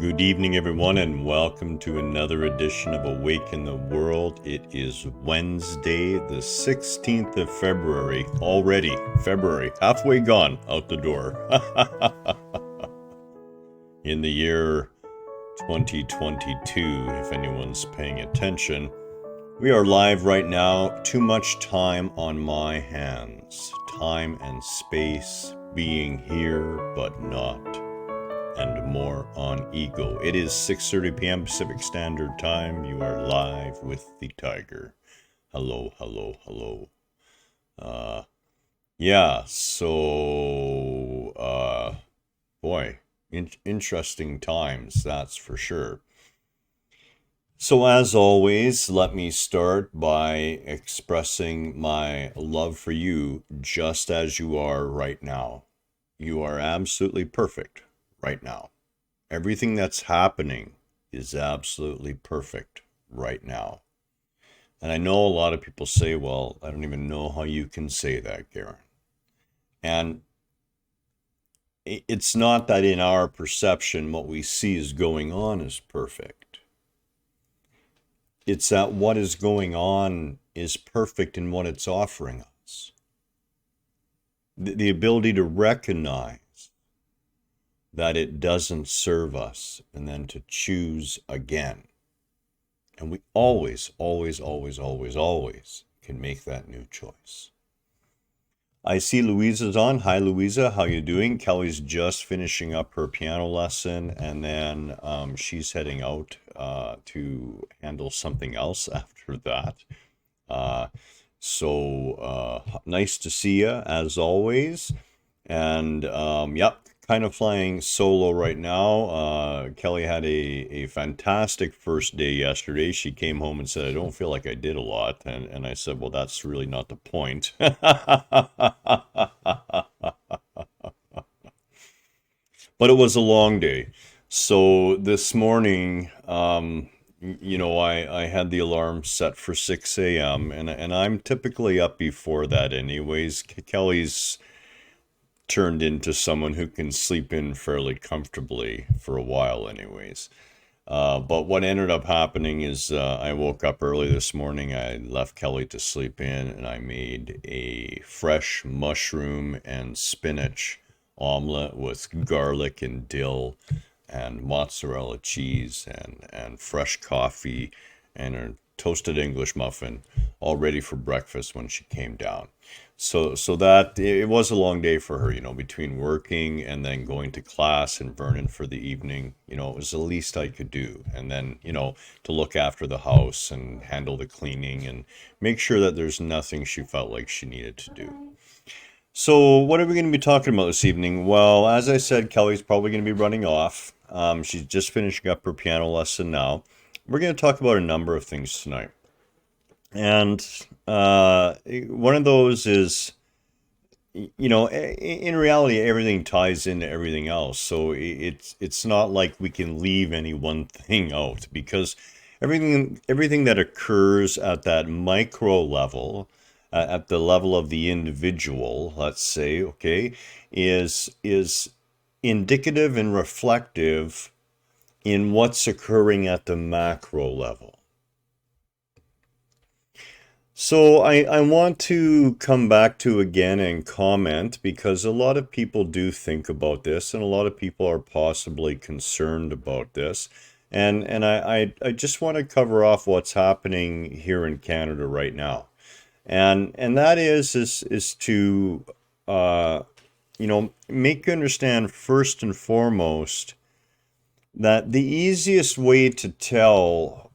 Good evening, everyone, and welcome to another edition of Awake in the World. It is Wednesday, the 16th of February. Already, February, halfway gone out the door. In the year 2022, if anyone's paying attention, we are live right now. Too much time on my hands. Time and space, being here but not, and more on ego. It is 6:30 p.m. Pacific Standard Time. You are live with the Tiger. Hello, hello, hello. Boy, interesting times, that's for sure. So as always, let me start by expressing my love for you just as you are right now. You are absolutely perfect right now. Everything that's happening is absolutely perfect right now. And I know a lot of people say, well, I don't even know how you can say that, Garen. And it's not that in our perception, what we see is going on is perfect. It's that what is going on is perfect in what it's offering us. The ability to recognize that it doesn't serve us and then to choose again. And we always, always, always, always, always can make that new choice. I see Louisa's on. Hi, Louisa. How you doing? Kelly's just finishing up her piano lesson, and then she's heading out to handle something else after that. Nice to see you, as always. And yep, kind of flying solo right now. Kelly had a fantastic first day yesterday. She came home and said, I don't feel like I did a lot. And I said, well, that's really not the point. But it was a long day. So this morning, I had the alarm set for 6 a.m. and I'm typically up before that anyways. Kelly's turned into someone who can sleep in fairly comfortably for a while anyways. But what ended up happening is I woke up early this morning. I left Kelly to sleep in, and I made a fresh mushroom and spinach omelet with garlic and dill and mozzarella cheese and fresh coffee and a toasted English muffin, all ready for breakfast when she came down. So that it was a long day for her, between working and then going to class in Vernon for the evening. It was the least I could do. And then, to look after the house and handle the cleaning and make sure that there's nothing she felt like she needed to do. So what are we going to be talking about this evening? Well, as I said, Kelly's probably going to be running off. She's just finishing up her piano lesson now. We're going to talk about a number of things tonight. And one of those is, in reality, everything ties into everything else. So it's not like we can leave any one thing out, because everything that occurs at that micro level, at the level of the individual, let's say, okay, is indicative and reflective in what's occurring at the macro level. So I want to come back to again and comment, because a lot of people do think about this and a lot of people are possibly concerned about this. And I just want to cover off what's happening here in Canada right now. And that is to make you understand first and foremost that the easiest way to tell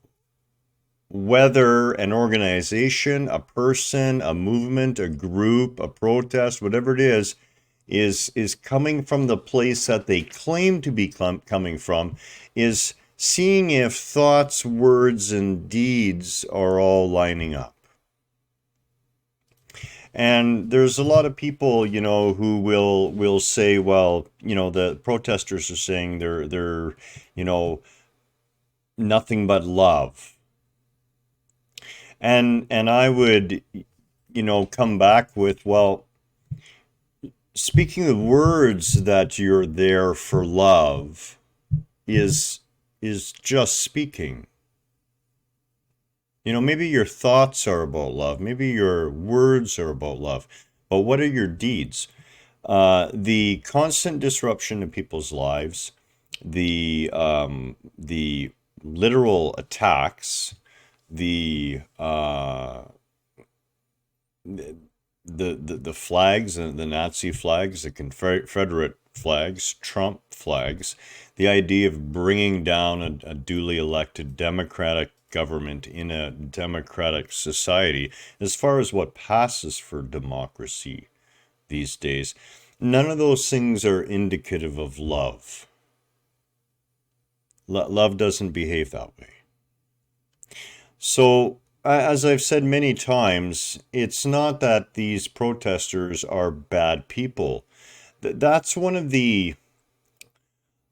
whether an organization, a person, a movement, a group, a protest, whatever it is coming from the place that they claim to be coming from, is seeing if thoughts, words, and deeds are all lining up. And there's a lot of people, who will say, well, the protesters are saying they're nothing but love. And I would, come back with, well, speaking the words that you're there for love is just speaking. You know, maybe your thoughts are about love, maybe your words are about love, but what are your deeds? The constant disruption of people's lives, the literal attacks, the the flags, the Nazi flags, the Confederate flags, Trump flags, the idea of bringing down a duly elected democratic government in a democratic society, as far as what passes for democracy these days, none of those things are indicative of love. Love doesn't behave that way. So, as I've said many times, it's not that these protesters are bad people. That's one of the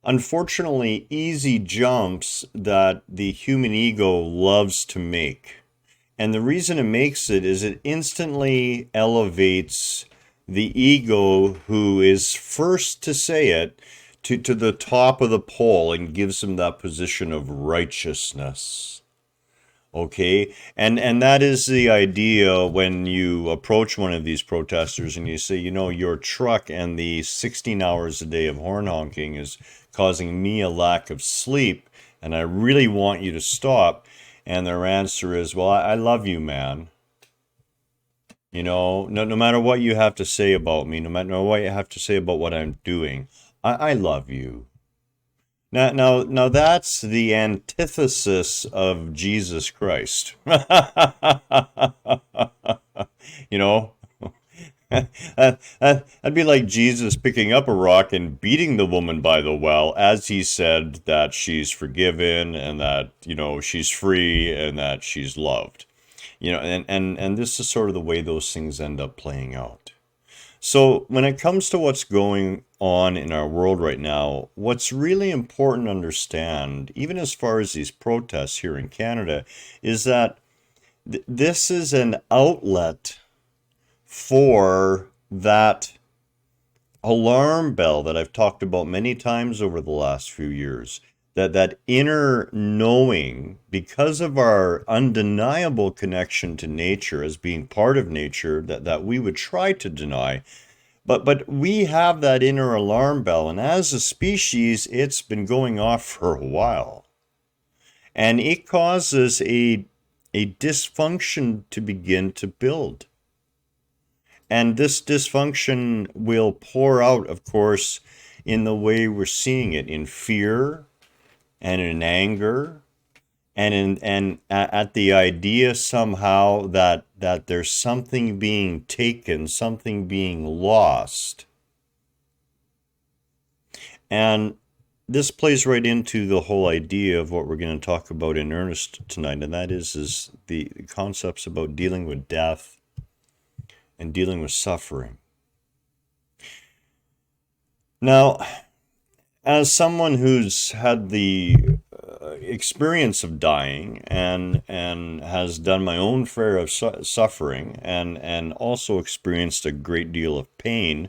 unfortunately easy jumps that the human ego loves to make. And the reason it makes it is it instantly elevates the ego who is first to say it to the top of the pole and gives him that position of righteousness. Okay, and that is the idea when you approach one of these protesters and you say, you know, your truck and the 16 hours a day of horn honking is causing me a lack of sleep, and I really want you to stop. And their answer is, well, I love you, man. You know, no matter what you have to say about me, no matter what you have to say about what I'm doing, I love you. Now, that's the antithesis of Jesus Christ. You know, that'd be like Jesus picking up a rock and beating the woman by the well as he said that she's forgiven and that, you know, she's free and that she's loved. You know, and this is sort of the way those things end up playing out. So, when it comes to what's going on in our world right now, what's really important to understand, even as far as these protests here in Canada, is that this is an outlet for that alarm bell that I've talked about many times over the last few years. That inner knowing, because of our undeniable connection to nature as being part of nature, that we would try to deny. But we have that inner alarm bell, and as a species, it's been going off for a while. And it causes a dysfunction to begin to build. And this dysfunction will pour out, of course, in the way we're seeing it, in fear and in anger and at the idea somehow that there's something being taken, something being lost. And this plays right into the whole idea of what we're going to talk about in earnest tonight, and that is the concepts about dealing with death and dealing with suffering. Now, as someone who's had the experience of dying and has done my own share of suffering and also experienced a great deal of pain,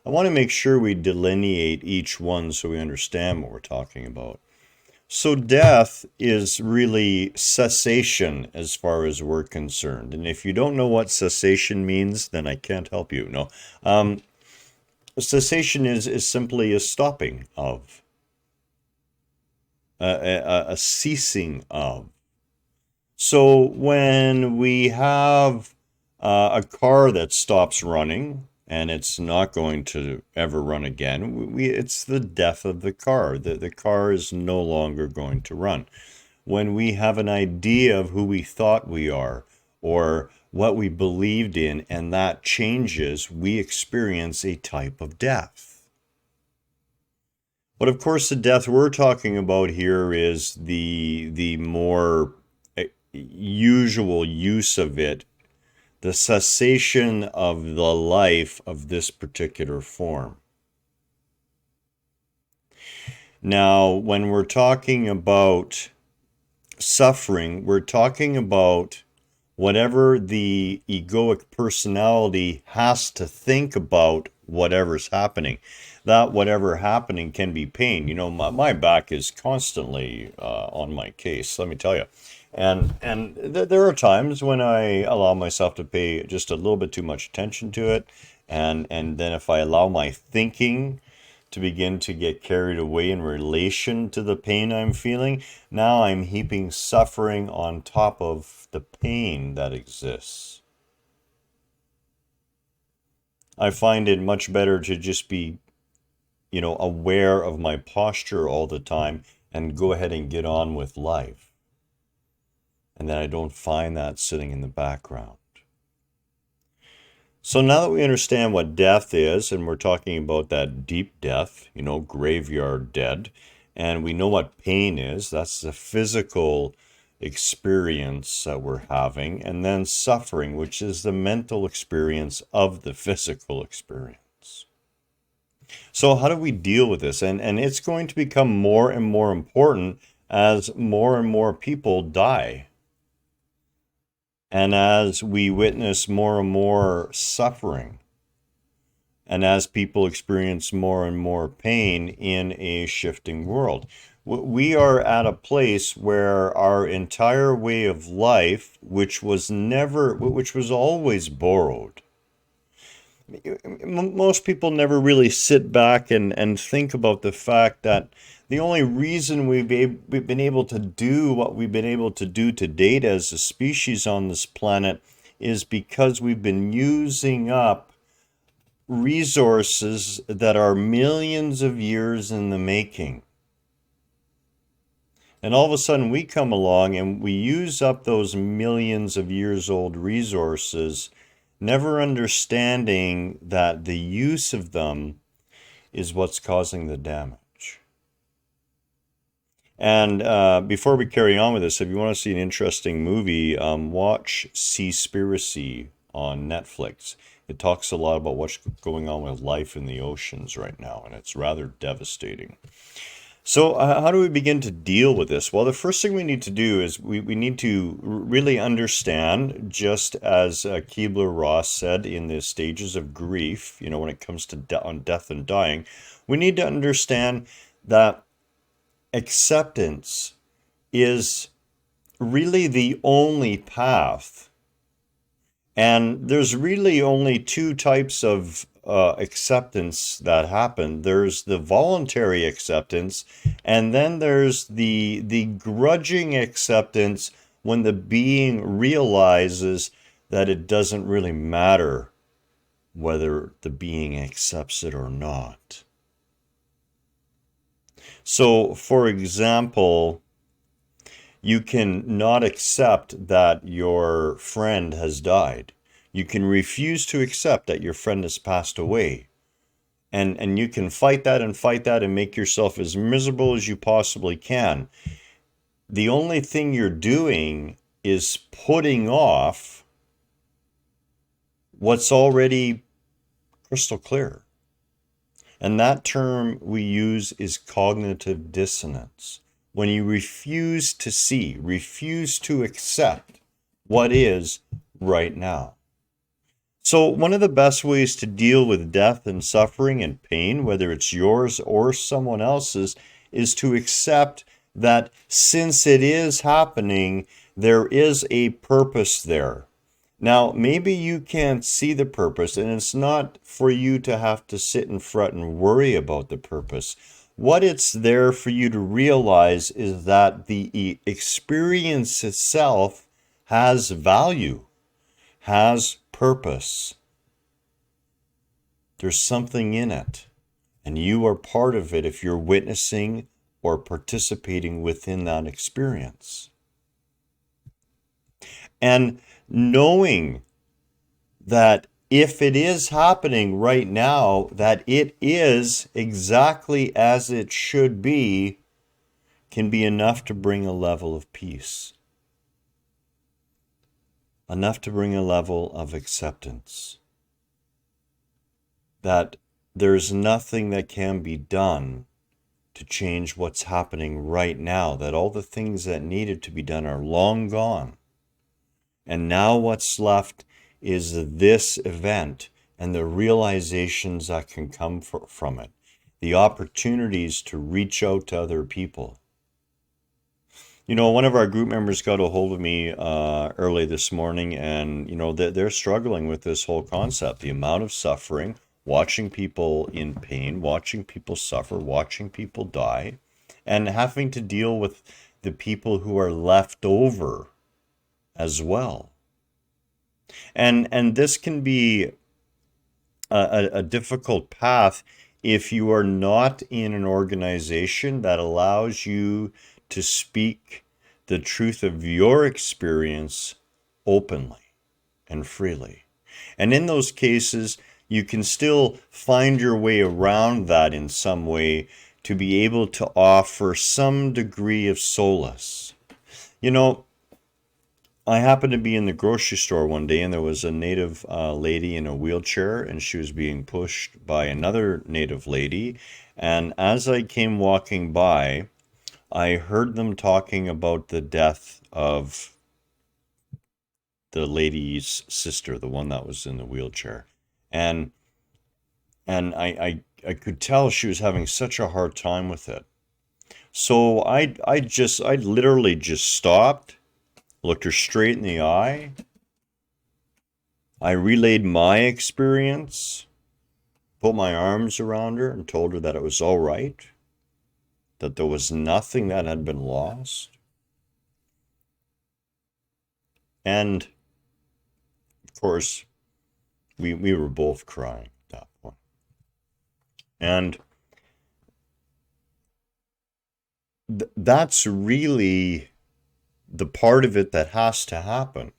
I want to make sure we delineate each one so we understand what we're talking about. So death is really cessation as far as we're concerned. And if you don't know what cessation means, then I can't help you. No. Cessation is simply a stopping of, a ceasing of. So when we have a car that stops running and it's not going to ever run again, it's the death of the car. The car is no longer going to run. When we have an idea of who we thought we are or what we believed in, and that changes, we experience a type of death. But of course, the death we're talking about here is the more usual use of it, the cessation of the life of this particular form. Now, when we're talking about suffering, we're talking about Whatever the egoic personality has to think about whatever's happening. That whatever happening can be pain. You know, my back is constantly on my case, let me tell you. And there are times when I allow myself to pay just a little bit too much attention to it. And then if I allow my thinking to begin to get carried away in relation to the pain I'm feeling, now I'm heaping suffering on top of the pain that exists. I find it much better to just be, aware of my posture all the time and go ahead and get on with life. And then I don't find that sitting in the background. So now that we understand what death is, and we're talking about that deep death, graveyard dead, and we know what pain is, that's the physical experience that we're having, and then suffering, which is the mental experience of the physical experience. So how do we deal with this? And it's going to become more and more important as more and more people die. And as we witness more and more suffering, and as people experience more and more pain in a shifting world, we are at a place where our entire way of life, which was always borrowed. Most people never really sit back and think about the fact that the only reason we've been able to do what we've been able to do to date as a species on this planet is because we've been using up resources that are millions of years in the making. And all of a sudden we come along and we use up those millions of years old resources, never understanding that the use of them is what's causing the damage. And before we carry on with this, if you want to see an interesting movie, watch Seaspiracy on Netflix. It talks a lot about what's going on with life in the oceans right now, and it's rather devastating. So how do we begin to deal with this? Well, the first thing we need to do is we need to really understand, just as Kubler-Ross said in the stages of grief, when it comes to on death and dying, we need to understand that acceptance is really the only path. And there's really only two types of acceptance that happen. There's the voluntary acceptance, and then there's the grudging acceptance when the being realizes that it doesn't really matter whether the being accepts it or not. So, for example, you can not accept that your friend has died. You can refuse to accept that your friend has passed away. And you can fight that and make yourself as miserable as you possibly can. The only thing you're doing is putting off what's already crystal clear. And that term we use is cognitive dissonance. When you refuse to see, refuse to accept what is right now. So one of the best ways to deal with death and suffering and pain, whether it's yours or someone else's, is to accept that since it is happening, there is a purpose there. Now, maybe you can't see the purpose, and it's not for you to have to sit in front and worry about the purpose. What it's there for you to realize is that the experience itself has value, has purpose. There's something in it, and you are part of it if you're witnessing or participating within that experience. And knowing that if it is happening right now, that it is exactly as it should be, can be enough to bring a level of peace. Enough to bring a level of acceptance. That there's nothing that can be done to change what's happening right now. That all the things that needed to be done are long gone. And now what's left is this event and the realizations that can come from it, the opportunities to reach out to other people. You know, one of our group members got a hold of me early this morning, and, you know, they're struggling with this whole concept, the amount of suffering, watching people in pain, watching people suffer, watching people die, and having to deal with the people who are left over as well. And this can be a difficult path if you are not in an organization that allows you to speak the truth of your experience openly and freely. And in those cases, you can still find your way around that in some way to be able to offer some degree of solace. You know, I happened to be in the grocery store one day, and there was a native lady in a wheelchair, and she was being pushed by another native lady. And as I came walking by, I heard them talking about the death of the lady's sister, the one that was in the wheelchair. And I could tell she was having such a hard time with it. So I literally just stopped, looked her straight in the eye. I relayed my experience, put my arms around her, and told her that it was all right, that there was nothing that had been lost. And of course, we were both crying at that point. And that's really the part of it that has to happen.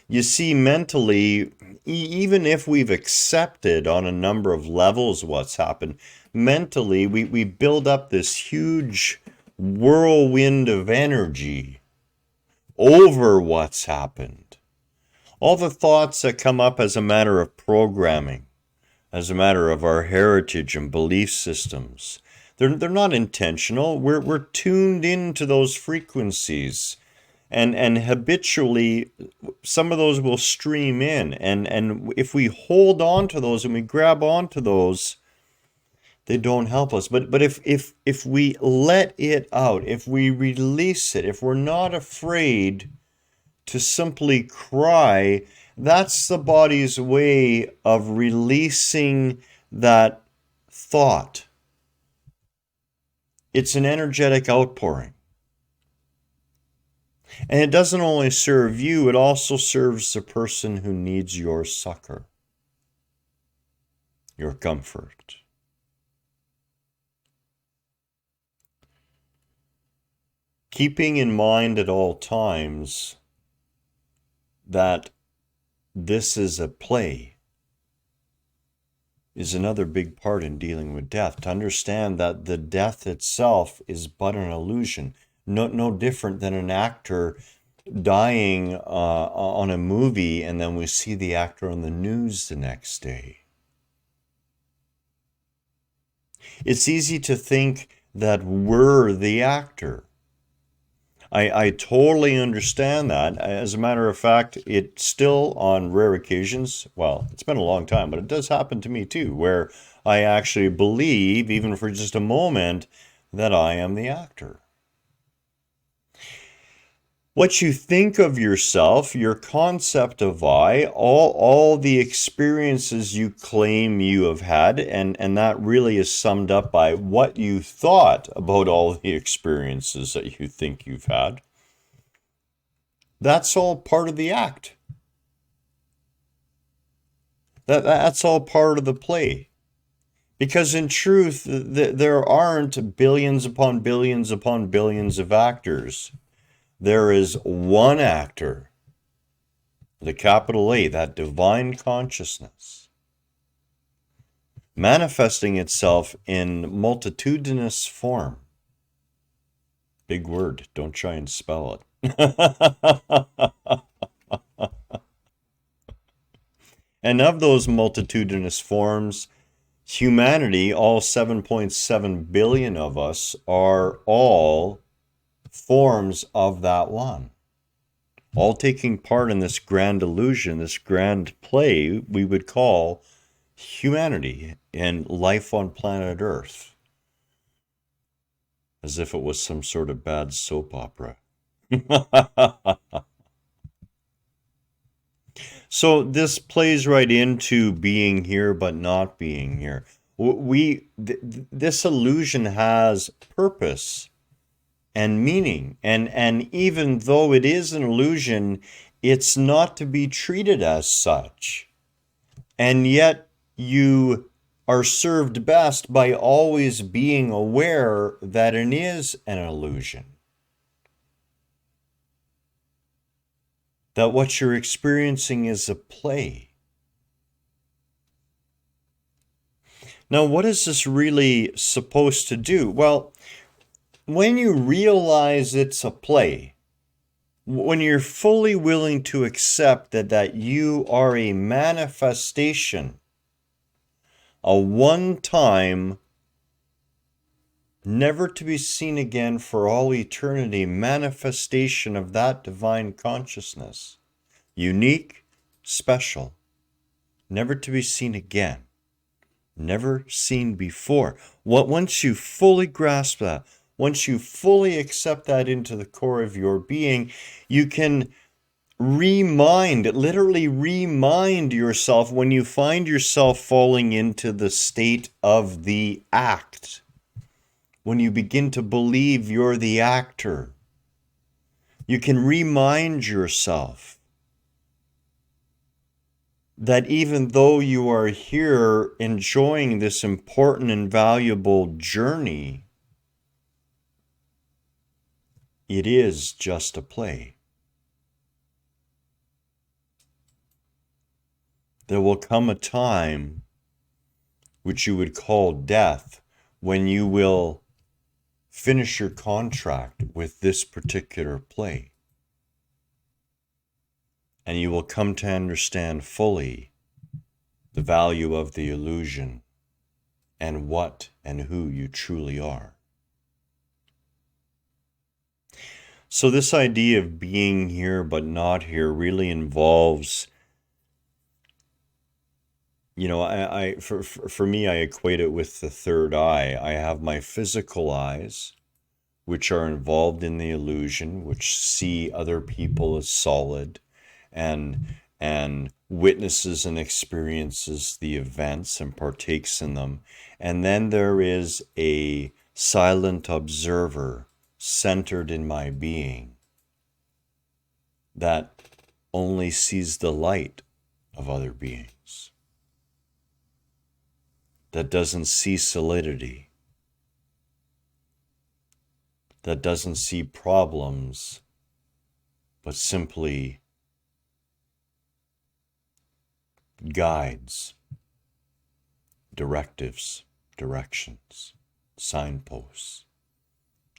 You see, mentally, even if we've accepted on a number of levels what's happened, mentally, we build up this huge whirlwind of energy over what's happened. All the thoughts that come up as a matter of programming, as a matter of our heritage and belief systems, they're not intentional. We're tuned into those frequencies. And habitually, some of those will stream in. And if we hold on to those and we grab onto those, they don't help us. But if we let it out, if we release it, if we're not afraid to simply cry, that's the body's way of releasing that thought. It's an energetic outpouring. And it doesn't only serve you, it also serves the person who needs your succor, your comfort. Keeping in mind at all times that this is a play is another big part in dealing with death. To understand that the death itself is but an illusion. No different than an actor dying on a movie, and then we see the actor on the news the next day. It's easy to think that we're the actor. I totally understand that. As a matter of fact, it still, on rare occasions, well, it's been a long time, but it does happen to me too, where I actually believe, even for just a moment, that I am the actor. What you think of yourself, your concept of I, all the experiences you claim you have had, and that really is summed up by what you thought about all the experiences that you think you've had. That's all part of the act. That's all part of the play. Because in truth, there aren't billions upon billions upon billions of actors. There is one actor, the capital A, that divine consciousness, manifesting itself in multitudinous form. Big word, don't try and spell it. And of those multitudinous forms, humanity, all 7.7 billion of us, are all forms of that one. all taking part in this grand illusion, this grand play we would call humanity and life on planet Earth, as if it was some sort of bad soap opera. So this plays right into being here but not being here. This illusion has purpose and meaning, and even though it is an illusion, it's not to be treated as such. And yet you are served best by always being aware that it is an illusion. That what you're experiencing is a play. Now, what is this really supposed to do? Well, when you realize it's a play, when you're fully willing to accept that you are a manifestation, a one-time, never to be seen again for all eternity manifestation of that divine consciousness, unique, special, never to be seen again, never seen before. Once you fully grasp that, once you fully accept that into the core of your being, you can literally remind yourself when you find yourself falling into the state of the act. When you begin to believe you're the actor, you can remind yourself that even though you are here enjoying this important and valuable journey, it is just a play. There will come a time, which you would call death, when you will finish your contract with this particular play. And you will come to understand fully the value of the illusion and what and who you truly are. So this idea of being here but not here really involves, for me, I equate it with the third eye. I have my physical eyes, which are involved in the illusion, which see other people as solid and witnesses and experiences the events and partakes in them. And then there is a silent observer centered in my being that only sees the light of other beings, that doesn't see solidity, that doesn't see problems, but simply guides, directives, directions, signposts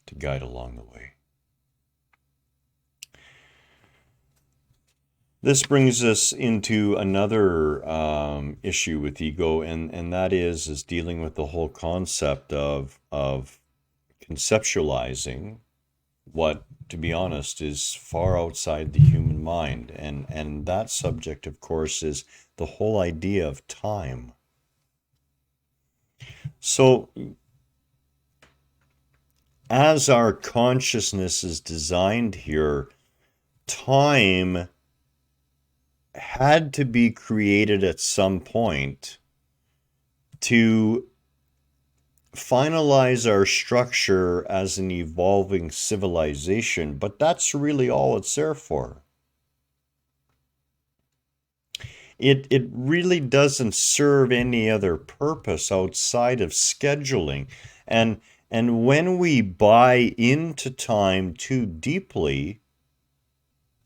to guide along the way. This brings us into another issue with ego, and that is dealing with the whole concept of conceptualizing what, to be honest, is far outside the human mind. And that subject, of course, is the whole idea of time. So, as our consciousness is designed here, time had to be created at some point to finalize our structure as an evolving civilization, but that's really all it's there for. It really doesn't serve any other purpose outside of scheduling. And when we buy into time too deeply,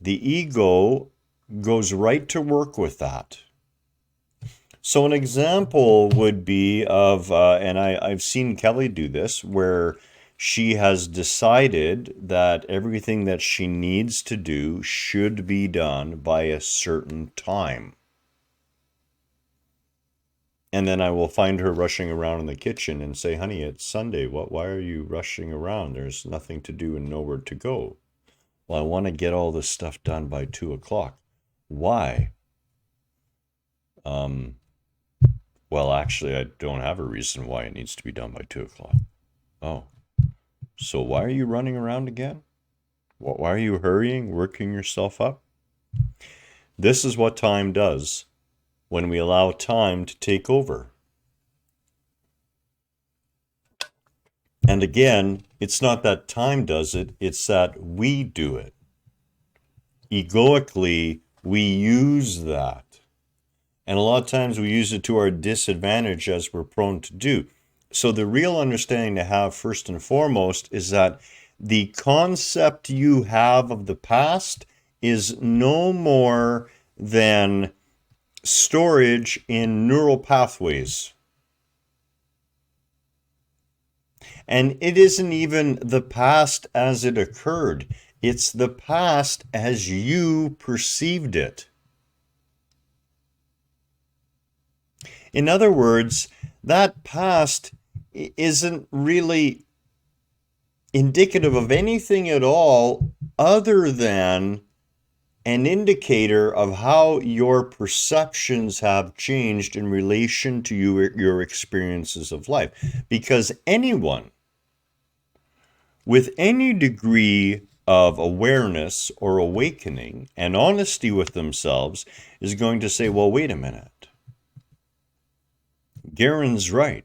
the ego goes right to work with that. So an example would be of, and I've seen Kelly do this, where she has decided that everything that she needs to do should be done by a certain time. And then I will find her rushing around in the kitchen and say, honey, it's Sunday. Why are you rushing around? There's nothing to do and nowhere to go. Well, I want to get all this stuff done by 2 o'clock. Why? Um, well, actually, I don't have a reason why it needs to be done by 2 o'clock. Oh, so why are you running around again? Why are you hurrying, working yourself up? This is what time does when we allow time to take over. And again, it's not that time does it, it's that we do it. Egoically, we use that. And a lot of times we use it to our disadvantage, as we're prone to do. So the real understanding to have first and foremost is that the concept you have of the past is no more than storage in neural pathways. And it isn't even the past as it occurred. It's the past as you perceived it. In other words, that past isn't really indicative of anything at all other than an indicator of how your perceptions have changed in relation to your experiences of life. Because anyone with any degree of awareness or awakening and honesty with themselves is going to say, well, wait a minute. Garen's right.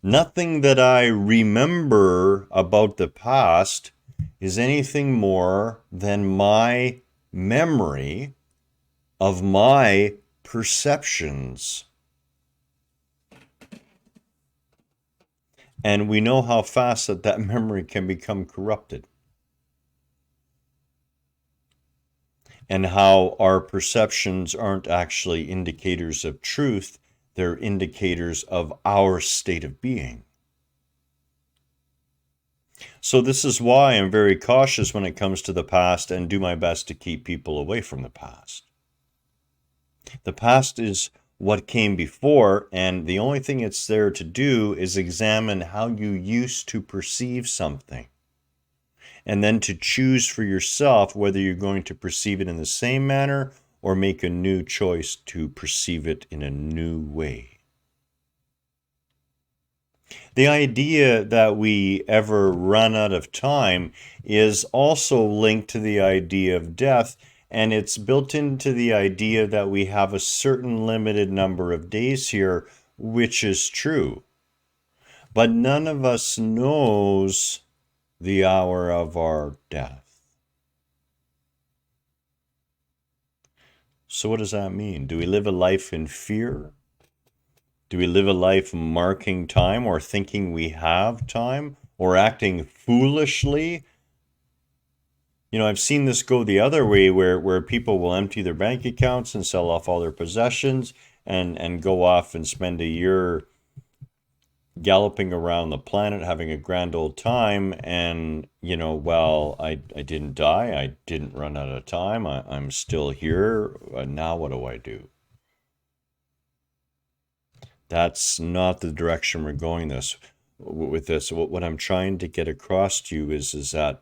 Nothing that I remember about the past is anything more than my memory of my perceptions. And we know how fast that memory can become corrupted. And how our perceptions aren't actually indicators of truth, they're indicators of our state of being. So this is why I'm very cautious when it comes to the past and do my best to keep people away from the past. The past is what came before, and the only thing it's there to do is examine how you used to perceive something. And then to choose for yourself whether you're going to perceive it in the same manner or make a new choice to perceive it in a new way. The idea that we ever run out of time is also linked to the idea of death, and it's built into the idea that we have a certain limited number of days here, which is true. But none of us knows the hour of our death. So what does that mean? Do we live a life in fear? Do we live a life marking time or thinking we have time or acting foolishly? You know, I've seen this go the other way where people will empty their bank accounts and sell off all their possessions and go off and spend a year galloping around the planet having a grand old time, and well, I didn't die, I didn't run out of time, I'm still here, now what do I do? That's not the direction we're going with this. What I'm trying to get across to you is that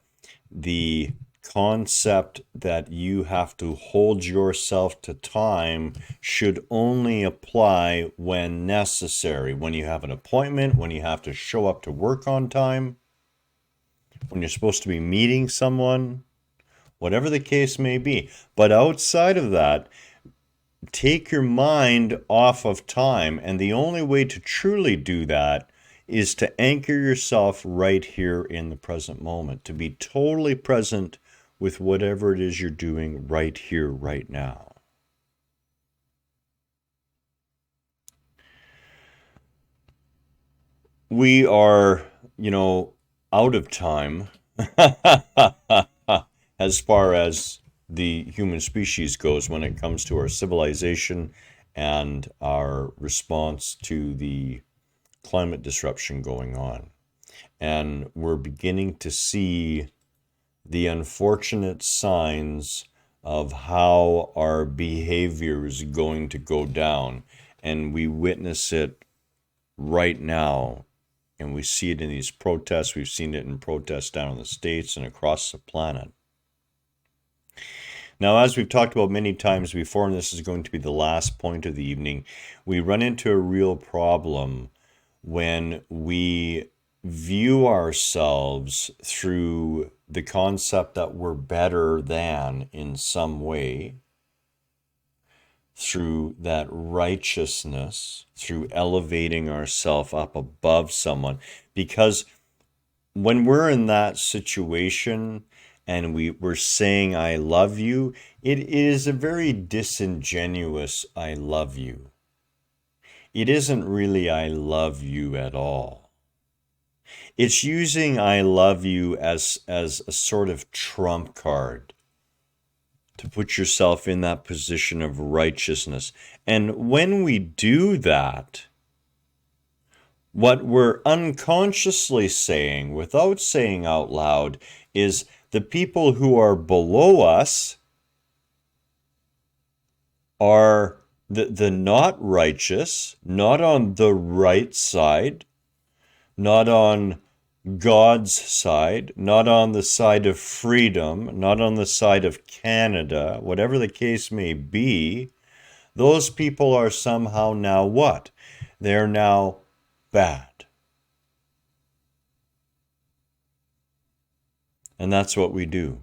the concept that you have to hold yourself to time should only apply when necessary. When you have an appointment, when you have to show up to work on time, when you're supposed to be meeting someone, whatever the case may be. But outside of that, take your mind off of time. And the only way to truly do that is to anchor yourself right here in the present moment, to be totally present with whatever it is you're doing right here, right now. We are, out of time as far as the human species goes when it comes to our civilization and our response to the climate disruption going on. And we're beginning to see the unfortunate signs of how our behavior is going to go down. And we witness it right now And we see it in these protests. We've seen it in protests down in the States and across the planet. Now, as we've talked about many times before, and this is going to be the last point of the evening, we run into a real problem when we view ourselves through the concept that we're better than in some way, through that righteousness, through elevating ourselves up above someone. Because when we're in that situation and we're saying, I love you, it is a very disingenuous I love you. It isn't really I love you at all. It's using I love you as a sort of trump card to put yourself in that position of righteousness. And when we do that, what we're unconsciously saying, without saying out loud, is the people who are below us are the not righteous, not on the right side, not on God's side, not on the side of freedom, not on the side of Canada, whatever the case may be. Those people are somehow now what? They're now bad. And that's what we do.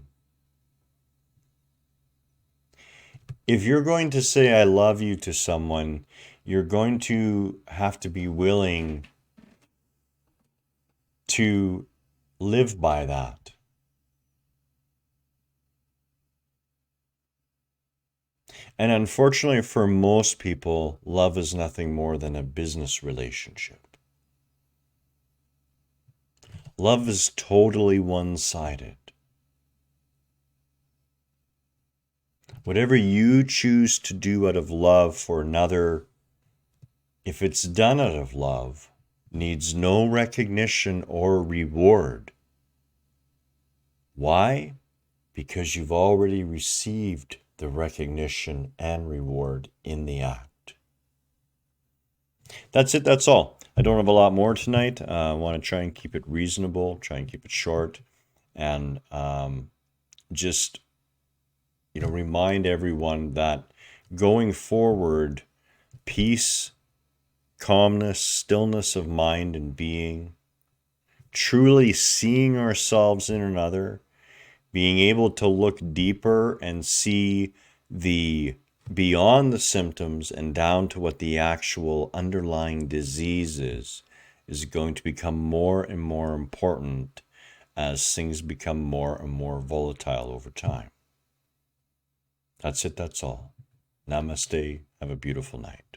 If you're going to say I love you to someone, you're going to have to be willing to live by that. And unfortunately for most people, love is nothing more than a business relationship. Love is totally one-sided. Whatever you choose to do out of love for another, if it's done out of love, needs no recognition or reward. Why? Because you've already received the recognition and reward in the act. That's it. That's all. I don't have a lot more tonight. I want to try and keep it reasonable, try and keep it short, and just remind everyone that going forward, peace, calmness, stillness of mind and being, truly seeing ourselves in another, being able to look deeper and see the beyond the symptoms and down to what the actual underlying disease is going to become more and more important as things become more and more volatile over time. That's it. That's all. Namaste. Have a beautiful night.